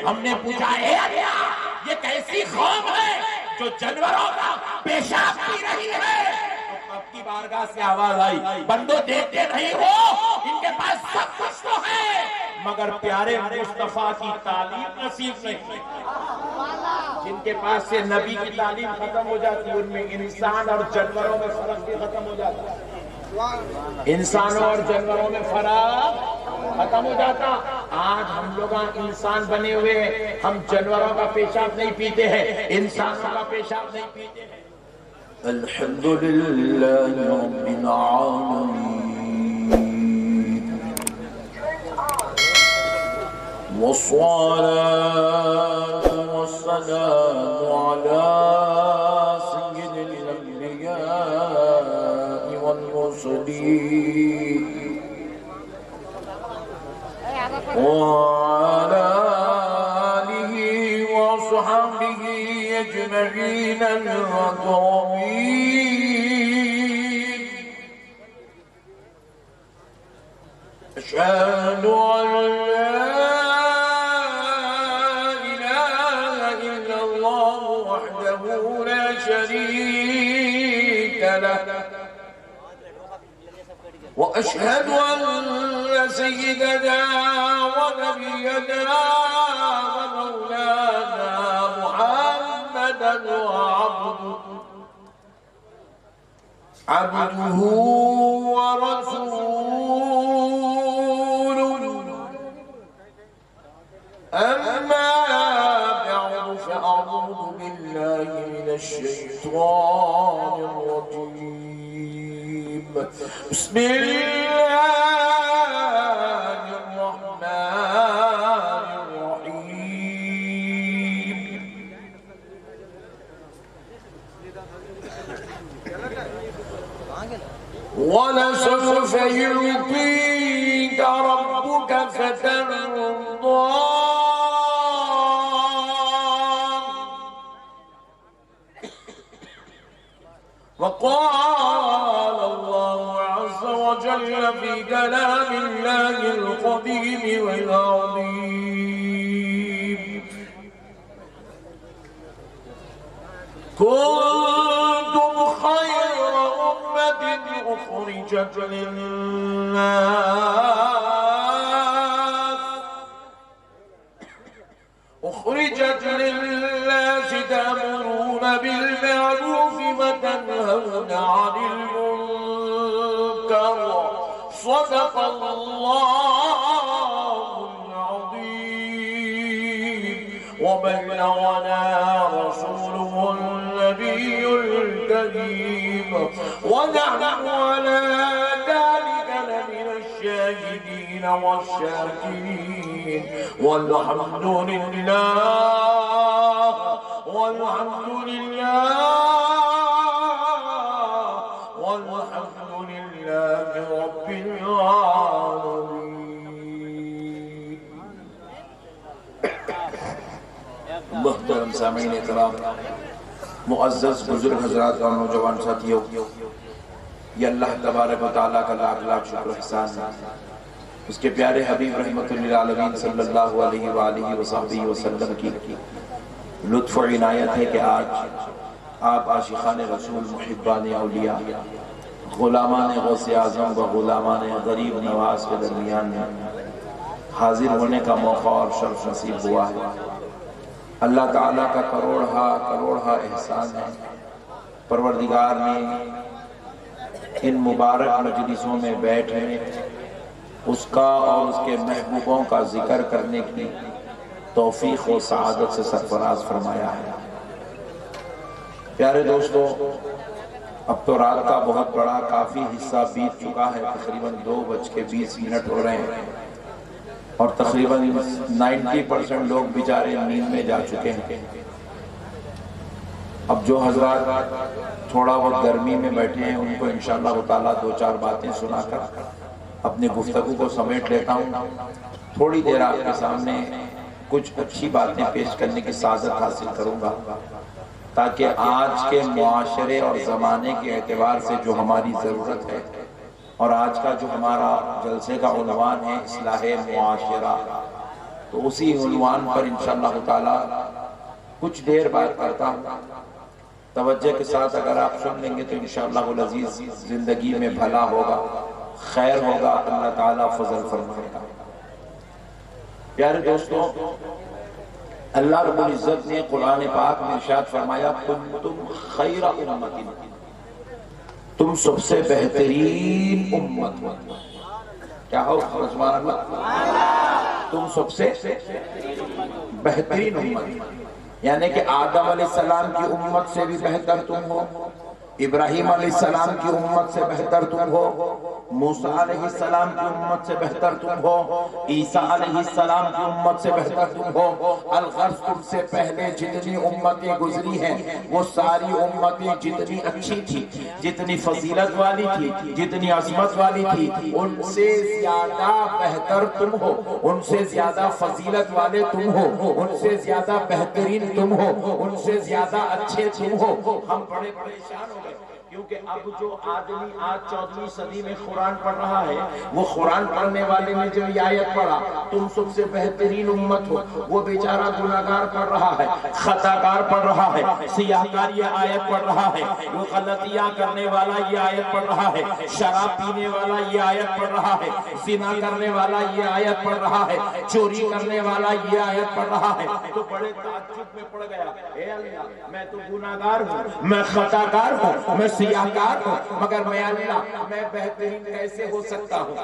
ہم نے پوچھا اے اللہ یہ کیسی قوم ہے جو جانوروں کا پیشاب پی رہی ہے؟ تو اب کی بارگاہ سے آواز آئی بندو دیکھتے نہیں ہو ان کے پاس سب کچھ تو ہے مگر پیارے مصطفیٰ کی تعلیم نصیب نہیں. جن کے پاس سے نبی کی تعلیم ختم ہو جاتی ان میں انسان اور جانوروں میں فرق بھی ختم ہو جاتا. انسانوں اور جانوروں میں فرق ختم ہو جاتا. آج ہم لوگ انسان بنے ہوئے ہیں, ہم جانوروں کا پیشاب نہیں پیتے ہیں, انسانوں کا پیشاب نہیں پیتے ہیں. الحمدللہ رب العالمین والصلاة والسلام على سيد الأنبياء والمرسلين وعلى آله وصحبه أجمعين الأكرمين. أشهد أن لا إله إلا الله وحده لا شريك له وأشهد أن سيدنا ونبينا ومولانا محمدا عبده ورسوله. أما بعد فأعوذ بالله من الشيطان الرجيم. بسم الله الرحمن الرحيم. ولسوف يعطيك ربك فترضى وقال الله عز وجل في كلام الله القديم والعظيم كنتم خير أمة أخرجت للناس تأمرون بالمعروف وتنهون عن المنكر. صدق الله العظيم. وبلغنا رسوله النبي الكريم ونحن على ذلك لمن الشاهدين والشاكرين. والحمد لله والحمد لله والحمد لله رب العالمين. محترم سامعین اکرام, معزز بزرگ حضرات اور نوجوان ساتھیوں, یہ اللہ تبارک و تعالیٰ کا لاکھ لاکھ شکر و احسان ہے. اس کے پیارے حبیب رحمت للعالمین صلی اللہ علیہ وآلہ وصحبہ وسلم کی لطف و عنایت ہے کہ آج آپ عاشقان رسول, محبان اولیاء, غلامان غوث اعظم و غلامان غریب نواز کے درمیان میں حاضر ہونے کا موقع اور شرف نصیب ہوا ہے. اللہ تعالیٰ کا کروڑہا احسان ہے. پروردگار نے ان مبارک مجلسوں میں بیٹھے اس کا اور اس کے محبوبوں کا ذکر کرنے کی توفیق و سعادت سے سرفراز فرمایا ہے. پیارے دوستو, اب تو رات کا بہت بڑا کافی حصہ بیت چکا ہے. تقریباً 2:20 ہو رہے ہیں اور تقریباً 90% لوگ بیچارے نیند میں جا چکے ہیں. اب جو حضرات تھوڑا وقت گرمی میں بیٹھے ہیں ان کو انشاءاللہ تعالیٰ 2-4 باتیں سنا کر اپنی گفتگو کو سمیٹ لیتا ہوں. تھوڑی دیر آپ کے سامنے کچھ اچھی باتیں پیش کرنے کی سعادت حاصل کروں گا تاکہ آج کے معاشرے اور زمانے کے اعتبار سے جو ہماری ضرورت ہے, اور آج کا جو ہمارا جلسے کا عنوان ہے اصلاح معاشرہ, تو اسی عنوان پر انشاءاللہ تعالی کچھ دیر بات کرتا ہوں. توجہ کے ساتھ اگر آپ سن لیں گے تو انشاءاللہ العزیز زندگی میں بھلا ہوگا، خیر ہوگا، اللہ تعالیٰ فضل فرمائے گا. پیارے دوستوں، اللہ رب العزت نے قرآن پاک میں ارشاد فرمایا کنتم خیر امت، تم سب سے بہترین امت ہو. کیا ہو سبحان اللہ؟ تم سب سے بہترین امت، یعنی کہ آدم علیہ السلام کی امت سے بھی بہتر تم ہو، ابراہیم علیہ السلام کی امت سے بہتر تم ہو، موسیٰ علیہ السلام کی امت سے بہتر تم ہو، عیسیٰ علیہ السلام کی امت سے بہتر تم ہو. الغرض تم سے پہلے جتنی امتیں گزری ہیں وہ ساری امتیں جتنی اچھی تھی، جتنی فضیلت والی تھی، جتنی عظمت والی تھی، ان سے زیادہ بہتر تم ہو، ان سے زیادہ فضیلت والے تم ہو، ان سے زیادہ بہترین تم ہو، ان سے زیادہ اچھے تم ہو. ہم بڑے پریشان ہو گئے کیونکہ اب جو آدمی آج 14ویں صدی میں قرآن پڑھ رہا ہے، وہ قرآن پڑھنے والے نے جو یہ آیت پڑھا تم سب سے بہترین امت ہو، وہ بیچارہ گناہگار پڑھ رہا ہے، خطاکار پڑھ رہا ہے، سیاہکار یہ آیت پڑھ رہا ہے، وہ غلطیاں کرنے والا یہ آیت پڑھ رہا ہے، شراب پینے والا یہ آیت پڑھ رہا ہے، زنا کرنے والا یہ آیت پڑھ رہا ہے، چوری کرنے والا یہ آیت پڑھ رہا ہے. تو بڑے تعجب میں پڑ گیا، اے اللہ میں تو گناہگار ہوں، میں خطاکار ہوں، میں سیاہکار ہوں، مگر میں اللہ میں بہترین کیسے ہو سکتا ہوں؟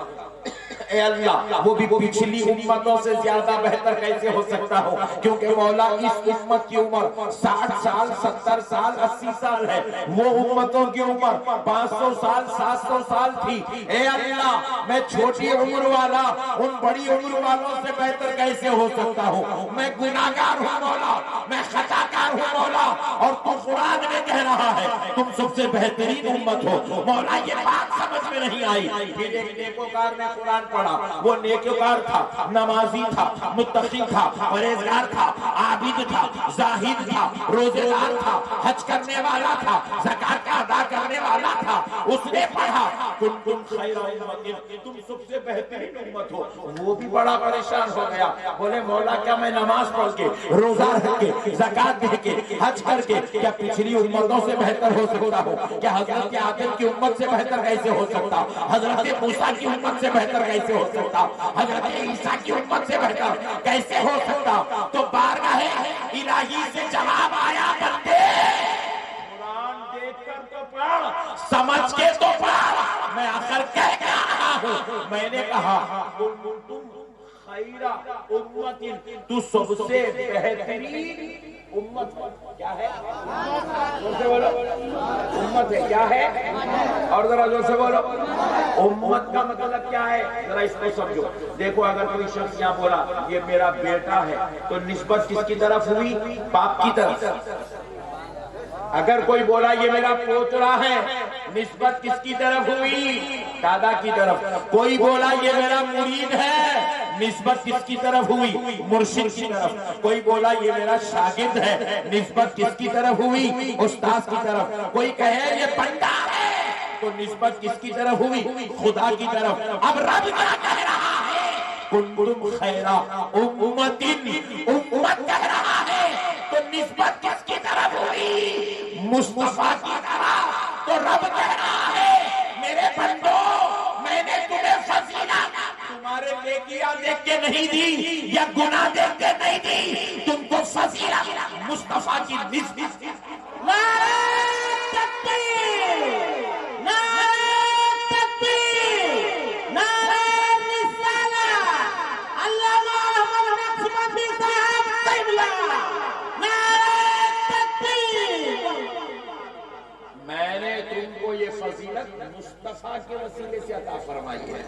اے اللہ وہ بھی پچھلی امتوں سے زیادہ بہتر کیسے ہو سکتا ہوں؟ کیونکہ مولا اس امت کی عمر 60 سال 70 سال 80 سال ہے، وہ امتوں کی عمر 500 سال 700 سال تھی. اے اللہ میں چھوٹی عمر والا ان بڑی عمر والوں سے بہتر کیسے ہو سکتا ہوں؟ میں گناہگار ہوں مولا، میں خطاکار ہوں مولا، اور تو قرآن میں کہہ رہا ہے تم سب سے بہترین امت ہو. مولا یہ بات سمجھ میں نہیں آئی. پھر ایک نیکوکار نے قرآن پڑھا، وہ نیکوکار تھا، نمازی تھا، متقی تھا، پرہیزگار تھا، عابد تھا، زاہد تھا، روزے دار تھا، حج کرنے والا تھا، زکات کا ادا کرنے والا تھا. اس نے پڑھا کنتم خیر امت، تم سب سے بہترین امت ہو. وہ بھی بڑا پریشان ہو گیا، بولے مولا کیا میں نماز پڑھ کے، روزہ رکھ کے، زکات دے کے، حج کر کے کیا پچھلی امتوں سے بہتر ہو سکتا ہوں؟ کیا حضرت آدم کی امت سے بہتر کیسے ہو سکتا؟ حضرت موسیٰ کی امت سے بہتر کیسے ہو سکتا؟ حضرت عیسیٰ کی امت سے بہتر کیسے ہو سکتا؟ تو بارگاہ الہی سے جواب آیا بندے قرآن دیکھ کر تو پڑھ، سمجھ کے تو پڑھ. میں آخر کہہ کے آ رہا ہوں، میں نے کہا تم خیر امت، تو سب سے بہترین امت کیا ہے؟ زور سے بولو، امت ہے کیا ہے؟ اور ذرا زور سے بولو، امت کا مطلب کیا ہے؟ ذرا اس کو سمجھو. دیکھو اگر کوئی شخص یہاں بولا یہ میرا بیٹا ہے تو نسبت کس کی طرف ہوئی؟ باپ کی طرف. اگر کوئی بولا یہ میرا پوترا ہے نسبت کس کی طرف ہوئی؟ دادا کی طرف. کوئی بولا یہ میرا مرید ہے نسبت کس کی طرف ہوئی؟ مرشد کی طرف. کوئی بولا یہ میرا شاگرد ہے نسبت کس کی طرف ہوئی؟ استاد کی طرف. کوئی کہے یہ بندہ ہے تو نسبت کس کی طرف ہوئی؟ خدا کی طرف. اب رب کیا کہہ رہا ہے؟ کنتم خیر امت، امت کہہ رہا ہے تو نسبت کس کی طرف ہوئی؟ مصطفیٰ کی طرف. تو رب کہہ رہا ہے میرے بندو میں نے تمہیں فضیلت تمہارے نیکیاں دیکھ کے نہیں دی یا گناہ دیکھ کے نہیں دی، تم کو فضیلت مصطفیٰ کی نسبت. نعرہ تکبیر، نعرہ تکبیر، نعرہ رسالہ، علامہ احمد نقشبندی صاحب قبلہ، نعرہ تکبیر. میں نے تم کو یہ فضیلت مصطفیٰ کے وسیلے سے عطا فرمائی ہے.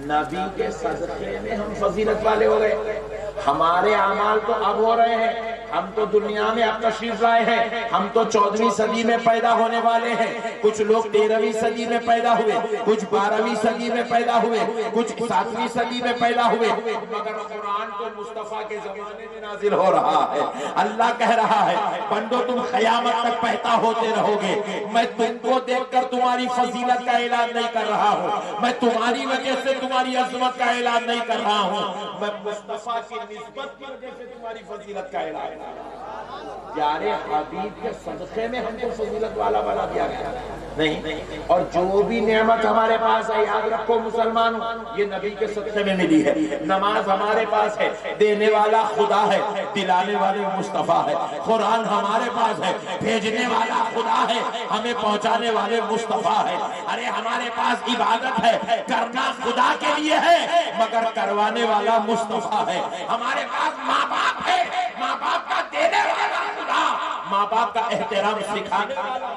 نبی کے صدقے میں ہم فضیلت والے ہو گئے. ہمارے اعمال تو اب ہو رہے ہیں ہم تو دنیا میں اب تشریف لائے ہیں، ہم تو 14ویں صدی میں پیدا ہونے والے ہیں، کچھ لوگ 13ویں صدی میں پیدا ہوئے، کچھ 12ویں صدی میں پیدا ہوئے، کچھ 7ویں صدی میں پیدا ہوئے، مگر قرآن تو مصطفیٰ کے زمانے میں نازل ہو رہا ہے۔ اللہ کہہ رہا ہے بندو تم قیامت تک بہتا ہوتے رہو گے، میں تم کو دیکھ کر تمہاری فضیلت کا اعلان نہیں کر رہا ہوں، میں تمہاری وجہ سے تمہاری عظمت کا اعلان نہیں کر رہا ہوں، میں مصطفیٰ کی نسبت کی وجہ سے تمہاری فضیلت کا اعلان کر رہا ہوں۔ پیارے حبیب کے صدقے میں ہم کو فضیلت والا بنا دیا گیا نہیں، اور جو بھی نعمت ہمارے پاس ہے یاد رکھو مسلمانوں یہ نبی کے صدقے میں ملی ہے۔ نماز ہمارے پاس ہے، دینے والا خدا ہے، دلانے والے مصطفیٰ ہے۔ قرآن ہمارے پاس ہے، بھیجنے والا خدا ہے، ہمیں پہنچانے والے مصطفیٰ ہے۔ ارے ہمارے پاس عبادت ہے، کرنا خدا کے لیے ہے مگر کروانے والا مصطفیٰ ہے۔ ہمارے پاس ماں باپ ہے، ماں باپ کا دینے والا خدا، ماں باپ کا احترام سکھانے والا۔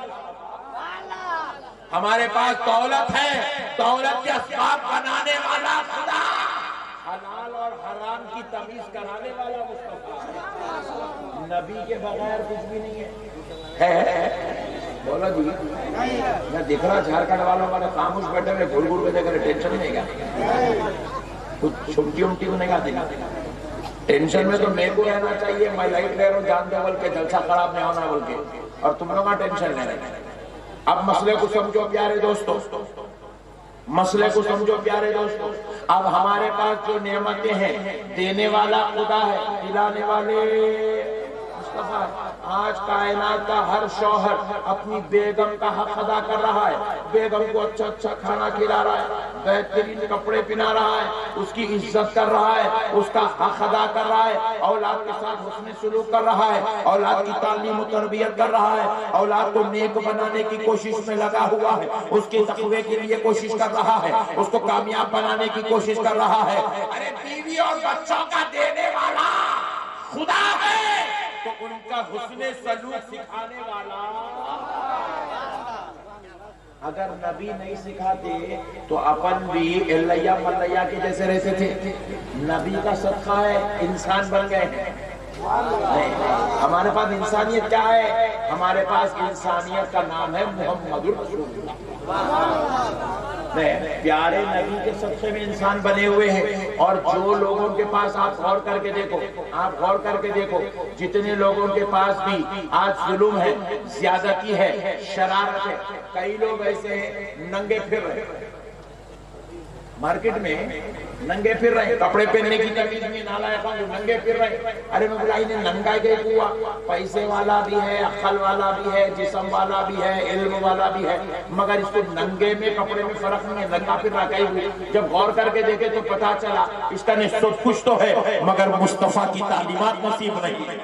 ہمارے پاس دولت ہے، دولت کے اسباب بنانے والا خدا، حلال اور حرام کی تمیز کرانے والا مصطفیٰ۔ نبی کے بغیر کچھ بھی نہیں ہے۔ بولو جی، میں دیکھ رہا جھارکھنڈ والوں والے خاموش بیٹھے ہوئے گھر گھر کے دیکھ رہے، ٹینشن نہیں گیا، کچھ چھمٹی امٹی کو نہیں گاتی نا۔ ٹینشن میں تو میرے کو رہنا چاہیے، میں لائٹ لے رہا ہوں جان دے بول کے، جلسہ خراب نہیں ہونا بول کے، اور تم لوگ ٹینشن لے رہے۔ اب مسئلے کو سمجھو پیارے دوستو، مسئلے کو سمجھو پیارے دوستو۔ اب ہمارے پاس جو نعمتیں ہیں، دینے والا خدا ہے، دلانے والے مصطفیٰ۔ آج کائنات کا ہر شوہر اپنی بیگم کا حق ادا کر رہا ہے، بیگم کو اچھا اچھا کھانا کھلا رہا ہے، بہترین کپڑے پہنا رہا ہے، اس کی عزت کر رہا ہے، اس کا حق ادا کر رہا ہے، اولاد کے ساتھ حسن سلوک کر رہا ہے، اولاد کی تعلیم و تربیت کر رہا ہے، اولاد کو نیک بنانے کی کوشش میں لگا ہوا ہے، اس کے تقوی کے لیے کوشش کر رہا ہے، اس کو کامیاب بنانے کی کوشش کر رہا ہے۔ ارے بیوی اور بچوں کا دینے والا خدا ہے تو ان کا حسن سلوک سکھانے والا۔ اگر نبی نہیں سکھاتے تو اپن بھی الیہ ملیہ کے جیسے رہتے تھے۔ نبی کا صدقہ ہے انسان بن گئے ہیں۔ ہمارے پاس انسانیت کیا ہے؟ ہمارے پاس انسانیت کا نام ہے محمد رسول اللہ۔ پیارے نبی کے صدقے میں انسان بنے ہوئے ہیں، اور جو لوگوں کے پاس آپ غور کر کے دیکھو، آپ غور کر کے دیکھو، جتنے لوگوں کے پاس بھی آج ظلم ہے، زیادتی ہے، شرارت ہے، کئی لوگ ایسے ہیں ننگے پھر رہے، مارکیٹ میں ننگے پھر رہے، کپڑے پہننے کی تمیز میں نالائقوں جو ننگے پھر رہے۔ ارے میں بولا انہیں ننگا کے ہوا، پیسے والا بھی ہے، عقل والا بھی ہے، جسم والا بھی ہے، علم والا بھی ہے، مگر اس کو ننگے میں کپڑے میں فرق نہیں ہے، ننگا پھر رہا کہیں ہوئے۔ جب غور کر کے دیکھے تو پتا چلا اس کا نسبت کچھ تو ہے مگر مصطفیٰ کی تعلیمات نصیب نہیں ہے،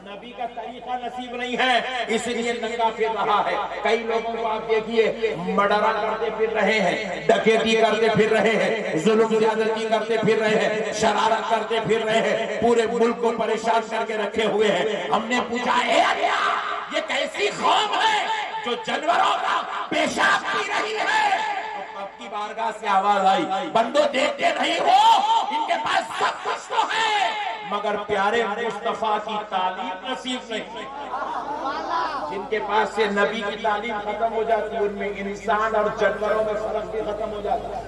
نبی کا طریقہ نصیب نہیں ہے، اس لیے ننگا پھر رہا ہے۔ کئی لوگوں کو آپ دیکھیے مڈرا کرتے پھر رہے ہیں، ڈکیتی کرتے پھر رہے ہیں، ظلم زیادتی کرتے پھر رہے ہیں، شرارت کرتے پھر رہے ہیں، پورے ملک کو پریشان کر کے رکھے ہوئے ہیں۔ ہم نے پوچھا اے اللہ یہ کیسی قوم ہے جو جانوروں کا پیشاب پی رہی ہے؟ اب کی بارگاہ سے آواز آئی بندو دیکھتے نہیں ہو ان کے پاس سب کچھ تو ہے مگر پیارے مصطفیٰ کی تعلیم نصیب نہیں۔ جن کے پاس سے نبی کی تعلیم ختم ہو جاتی ان میں انسان اور جانوروں میں فرق بھی ختم ہو جاتا ہے،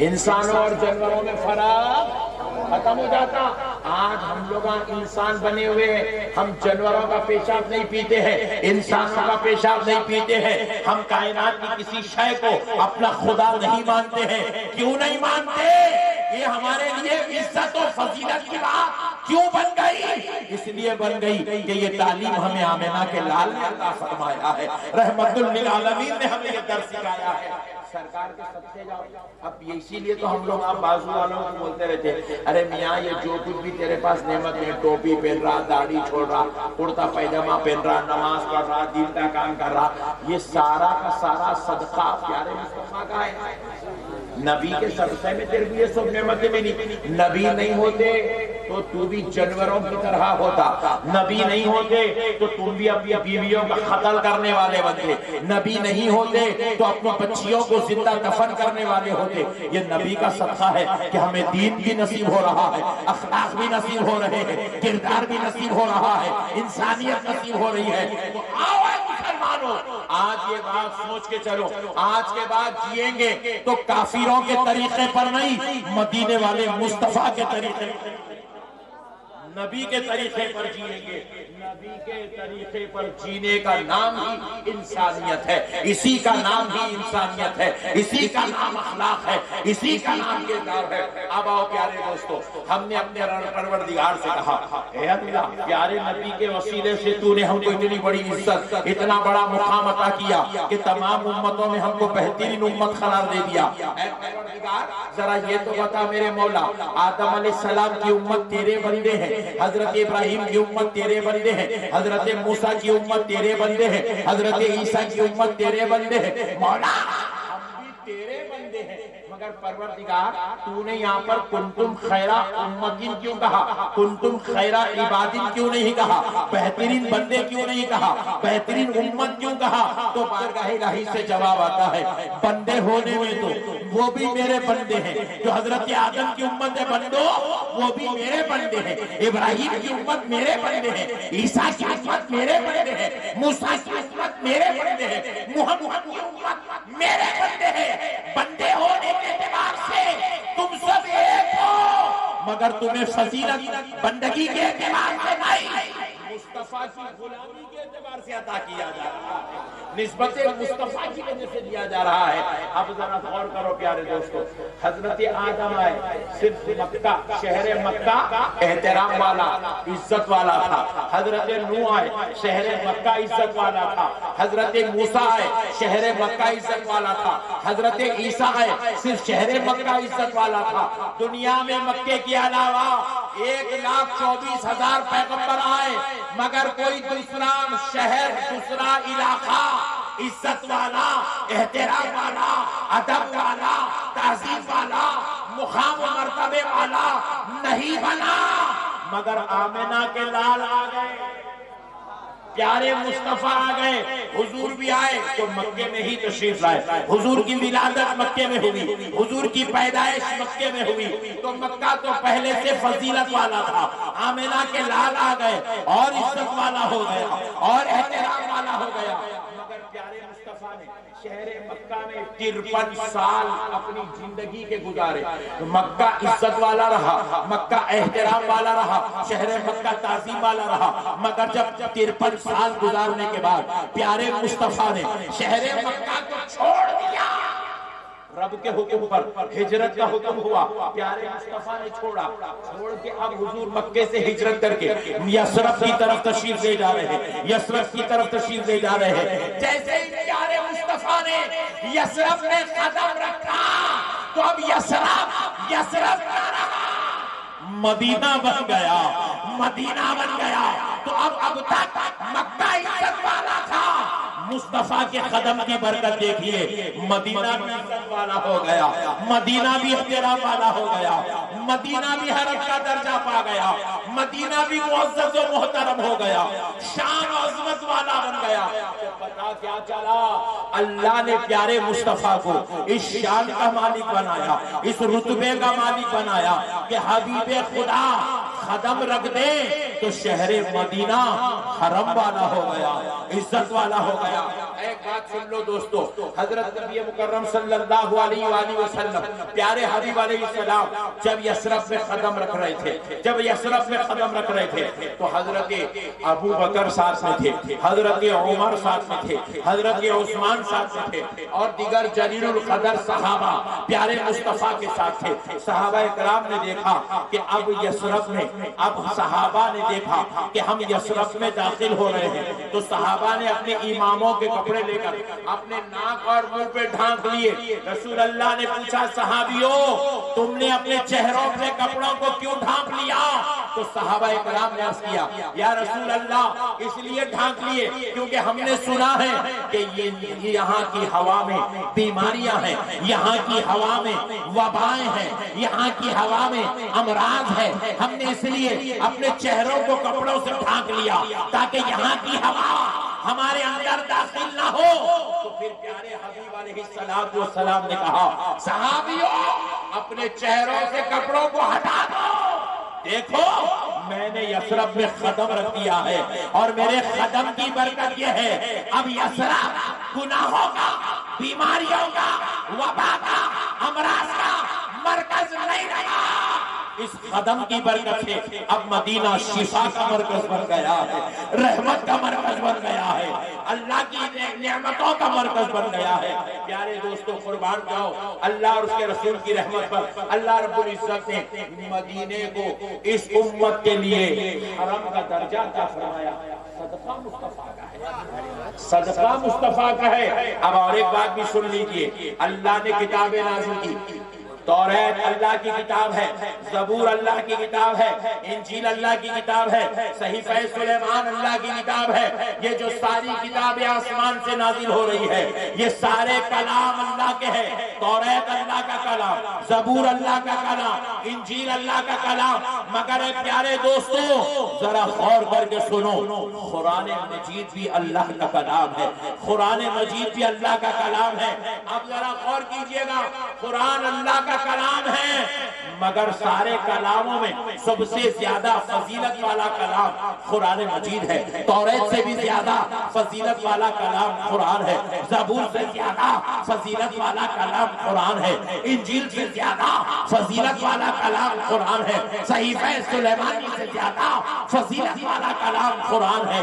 انسانوں اور جانوروں میں فرق ختم ہو جاتا۔ آج ہم لوگ انسان بنے ہوئے ہیں، ہم جانوروں کا پیشاب نہیں پیتے ہیں، انسانوں کا پیشاب نہیں پیتے ہیں، ہم کائنات کی کسی شے کو اپنا خدا نہیں مانتے ہیں۔ کیوں نہیں مانتے؟ یہ ہمارے لیے عزت و فضیلت کی بات کیوں بن گئی؟ اس لیے بن گئی کہ یہ تعلیم ہمیں آمنہ کے لال نے عطا فرمایا ہے، رحمت للعالمین نے ہمیں یہ درس سکھایا ہے۔ سرکار کے صدقے جاؤ۔ اب اسی لیے تو ہم لوگ آپ بازو والوں کو بولتے رہتے ہیں ارے میاں یہ جو کچھ بھی تیرے پاس نعمت ہے، ٹوپی پہن رہا، داڑھی چھوڑ رہا، کرتا پیجامہ پہن رہا، نماز پڑھ رہا، دین کا کام کر رہا، یہ سارا کا سارا صدقہ پیارے مصطفیٰ کا ہے۔ نبی کے صدقے میں تیرے کو یہ سب نعمتیں ملی۔ نبی نہیں ہوتے تو تو بھی جانوروں کی طرح ہوتا. نبی نہیں ہوتے تو تم بھی اپنی بیویوں کا قتل کرنے والے بنتے. نبی نہیں ہوتے تو اپنی بچیوں کو زندہ دفن کرنے والے ہوتے. یہ نبی کا صدقہ ہے کہ ہمیں دین بھی نصیب ہو رہا ہے, اخلاق بھی نصیب ہو رہے ہیں, کردار بھی نصیب ہو رہا ہے, انسانیت نصیب ہو رہی ہے. تو آؤ اے مسلمانوں, آج یہ بات سوچ کے چلو, آج کے بعد جئیں گے تو کافروں کے طریقے پر نہیں, مدینے والے مصطفیٰ کے طریقے, نبی کے طریقے پر جیئیں گے. نبی کے طریقے پر جینے کا نام ہی انسانیت ہے, اسی کا نام ہی انسانیت ہے, اسی کا نام اخلاق ہے, اسی کا نام کردار ہے. اب آؤ پیارے دوستو, ہم نے اپنے پروردگار سے کہا, اے اللہ پیارے نبی کے وسیلے سے تو نے ہم کو اتنی بڑی عزت, اتنا بڑا مقام عطا کیا کہ تمام امتوں میں ہم کو بہترین امت قرار دے دیا. اے پروردگار ذرا یہ تو بتا میرے مولا, آدم علیہ السلام کی امت تیرے بندے ہیں, حضرت ابراہیم کی امت تیرے بندے ہیں, حضرت موسیٰ کی امت تیرے بندے ہیں, حضرت عیسیٰ کی امت تیرے بندے ہیں. مولا ہم بھی تیرے بندے ہیں, مگر پروردگار تو نے یہاں پر کنتم خیرہ امتین کیوں کہا, کنتم خیرہ عبادین کیوں نہیں کہا, بہترین بندے کیوں نہیں کہا, بہترین امت کیوں کہا؟ تو بارگاہ الہی سے جواب آتا ہے, بندے ہونے میں تو وہ بھی میرے بندے ہیں. جو حضرت آدم کی امت ہے بندو, وہ بھی میرے بندے ہیں. ابراہیم کی امت میرے بندے ہیں, عیسیٰ کی امت میرے بندے ہیں, موسیٰ کی امت میرے بندے ہیں, محمد کی امت میرے بندے ہیں. بندے ہونے کے اعتبار سے تم سب ایک ہو, مگر تمہیں فضیلت بندگی کے اعتبار سے نہیں, مصطفیٰ کی غلامی کے اعتبار سے عطا کیا جا رہا ہے, نسبت مصطفیٰ کی وجہ سے دیا جا رہا ہے. اب ذرا غور کرو پیارے دوستو, حضرت آدم آئے, صرف مکہ, شہر مکہ احترام والا, عزت والا تھا. حضرت نوح آئے, شہر مکہ عزت والا تھا. حضرت موسیٰ آئے, شہر مکہ عزت والا تھا. حضرت عیسیٰ آئے, صرف شہر مکہ عزت والا تھا. دنیا میں مکے کے علاوہ 1,24,000 پیغمبر آئے, مگر کوئی دوسرا شہر, دوسرا علاقہ عزت والا, احترام والا, ادب والا, تعظیم والا, مقام و مرتبے والا نہیں بنا. مگر آمنہ کے لال آ گئے, پیارے مصطفیٰ آ گئے. حضور بھی آئے تو مکے میں ہی تشریف لائے. حضور کی ولادت مکے میں ہوئی, حضور کی پیدائش مکے میں ہوئی, تو مکہ تو پہلے سے فضیلت والا تھا. آمنہ کے لال آ گئے اور عزت والا ہو گیا اور احترام والا ہو گیا. مگر پیارے مصطفیٰ نے شہر مکہ میں 53 سال اپنی زندگی کے گزارے. مکہ عزت والا رہا, مکہ احترام والا رہا, شہر مکہ تعظیم والا رہا. مگر جب 53 سال گزارنے کے بعد پیارے مصطفیٰ نے شہر مکہ کو چھوڑ دیا, رب کے حکم پر ہجرت کا حکم ہوا, پیارے مصطفیٰ نے چھوڑا, چھوڑ کے اب حضور مکے سے ہجرت کر کے یثرب کی طرف تشریف لے جا رہے ہیں, یثرب کی طرف تشریف لے جا رہے ہیں. جیسے ہی پیارے مصطفیٰ نے یثرب میں قدم رکھا تو اب یثرب نہ رہا, مدینہ بن گیا, مدینہ بن گیا. تو اب تک مکہ عزت والا تھا, مصطفیٰ کے قدم کی برکت دیکھیے, مدینہ بھی عزت والا ہو گیا, مدینہ بھی احترام والا ہو گیا, مدینہ بھی حرم کا درجہ پا گیا, مدینہ بھی معزز و محترم ہو گیا, شان و عظمت والا بن گیا. پتا کیا چلا, اللہ نے پیارے مصطفیٰ کو اس شان کا مالک بنایا, اس رتبے کا مالک بنایا کہ حبیب خدا قدم رکھ دے تو شہر مدینہ حرم والا ہو گیا, عزت والا ہو گیا. ایک بات سن لو دوستو, حضرت نبی مکرم صلی اللہ علیہ وآلہ وسلم پیارے حبیب علیہ السلام جب یثرب میں قدم رکھ رہے تھے, جب یثرب میں قدم رکھ رہے تھے تو حضرت ابو بکر ساتھ میں تھے, حضرت عمر ساتھ میں تھے, حضرت عثمان ساتھ میں تھے, اور دیگر جلیل القدر صحابہ پیارے مصطفیٰ کے ساتھ تھے. صحابہ کرام نے دیکھا کہ اب یثرب میں, اب صحابہ نے دیکھا کہ ہم یثرب میں داخل ہو رہے ہیں, تو صحابہ نے اپنے اماموں کے کپڑے لے کر اپنے ناک اور منہ پہ ڈھانک لیے. رسول اللہ نے پوچھا, صحابیوں تم نے اپنے چہروں پہ کپڑوں کو کیوں ڈھانپ لیا؟ تو تو صحابہ کرام نے عرض کیا یا رسول اللہ اس لیے ڈھانک لیے کیونکہ ہم نے سنا ہے کہ یہ یہاں کی ہوا میں بیماریاں ہیں، یہاں کی ہوا میں وبائیں ہیں، یہاں کی ہوا میں امراض ہے، ہم نے اس لیے اپنے چہروں کو کپڑوں سے ڈھانک لیا تاکہ یہاں کی ہوا ہمارے اندر داخل نہ ہو۔ تو پھر پیارے حبیب علیہ السلام نے کہا صحابیوں اپنے چہروں سے کپڑوں کو ہٹا دو، دیکھو میں نے یثرب میں قدم رکھ دیا ہے اور میرے قدم کی برکت یہ ہے اب یثرب گناہوں کا، بیماریوں کا، وبا کا، امراض کا مرکز نہیں رہا، اس قدم کی برکت سے اب مدینہ شفا کا مرکز بن گیا ہے، رحمت کا مرکز بن گیا ہے، اللہ کی نعمتوں کا مرکز بن گیا ہے۔ پیارے دوستو قربان جاؤ اللہ اور اس کے رسول کی رحمت پر۔ اللہ رب العزت نے مدینے کو اس امت کے لیے حرم کا درجہ عطا فرمایا، صدقہ مصطفیٰ کا ہے، صدقہ مصطفیٰ کا ہے۔ اب اور ایک بات بھی سن لیجئے، اللہ نے کتابیں نازل کی، توریت اللہ کی کتاب ہے، زبور اللہ کی کتاب ہے، انجیل اللہ کی کتاب ہے، صحیفہ سلیمان اللہ کی کتاب ہے۔ یہ جو ساری کتابیں آسمان سے نازل ہو رہی ہے یہ سارے کلام اللہ کے ہیں، توریت اللہ کا کلام، زبور اللہ کا کلام، انجیل اللہ کا کلام، مگر اے پیارے دوستو ذرا غور کر کے سنو، قرآن مجید بھی اللہ کا کلام ہے، قرآن مجید بھی اللہ کا کلام ہے۔ اب ذرا غور کیجئے گا، قرآن اللہ کا کلام ہے مگر سارے کلاموں میں سب سے زیادہ فضیلت والا کلام قرآن مجید ہے، توریت سے بھی زیادہ فضیلت والا کلام قرآن ہے، زبور سے زیادہ فضیلت والا کلام قرآن ہے، انجیل سے زیادہ فضیلت والا کلام قرآن ہے، صحیفہ سلیمانی سے زیادہ فضیلت والا کلام قرآن ہے۔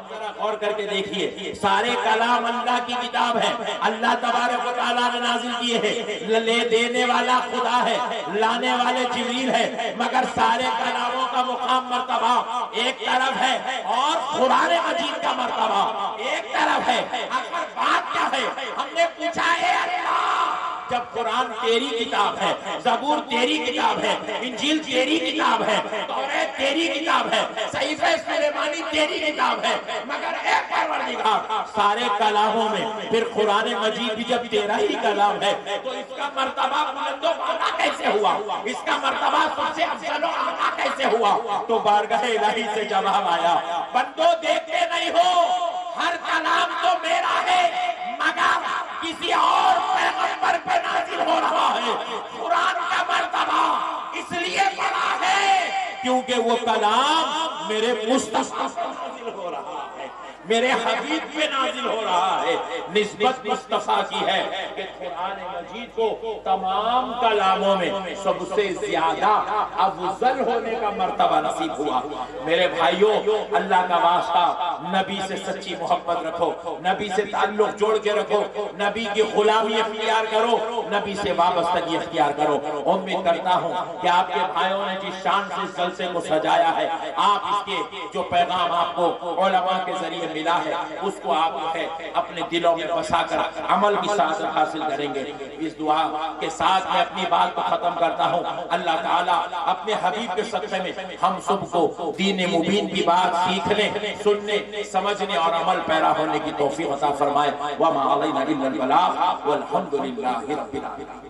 ذرا غور کر کے دیکھیے، سارے کلام اللہ کی کتاب ہے، اللہ تبارک و تعالیٰ نے نازل کیے ہیں، لے دینے والا خدا ہے، لانے والے جبریل ہے، مگر سارے کلاموں کا مقام مرتبہ ایک طرف ہے اور قرآن مجید کا مرتبہ ایک طرف ہے۔ اگر بات کیا ہے، ہم نے پوچھا ہے اللہ جب قرآن تیری کتاب ہے، زبور تیری کتاب ہے، انجیل تیری کتاب ہے، توریت تیری کتاب ہے، صحیفہ سلیمانی تیری کتاب ہے، مگر اے پروردگار سارے کلاموں میں پھر قرآن مجید بھی جب تیرا ہی کلام ہے تو اس کا مرتبہ بلند و بالا کیسے ہوا، اس کا مرتبہ سب سے افضل و اعلیٰ کیسے ہوا؟ تو بارگاہ الہی سے جواب آیا بندو دیکھتے نہیں ہو ہر کلام تو میرا ہے مگر کسی اور پیغمبر پہ نازل ہو رہا ہے، قرآن کا مرتبہ اس لیے بڑا ہے کیونکہ وہ کلام میرے مصطفیٰ سے نازل ہو رہا ہے، میرے حبیب پہ نازل ہو رہا ہے۔ نسبت مصطفیٰ کی ہے کہ قرآن مجید کو تمام کلاموں میں سب سے زیادہ افضل ہونے کا مرتبہ نصیب ہوا۔ میرے بھائیوں اللہ کا واسطہ نبی سے سچی محبت رکھو، نبی سے تعلق جوڑ کے رکھو، نبی کی غلامی اختیار کرو، نبی سے وابستگی اختیار کرو۔ امید کرتا ہوں کہ آپ کے بھائیوں نے جس شان سے اس جلسے کو سجایا ہے، آپ اس کے جو پیغام آپ کو علماء کے ذریعے ملا ہے اس کو آپ اپنے دلوں میں بسا کر عمل کی سعادت حاصل کریں گے۔ اس دعا کے ساتھ میں اپنی بات کو ختم کرتا ہوں۔ اللہ تعالیٰ اپنے حبیب کے صدقے میں ہم سب کو دین مبین کی بات سیکھنے، سننے، سمجھنے اور عمل پیرا ہونے کی توفیق عطا فرمائے۔ وما علینا الا البلاغ والحمد للہ رب العالمین۔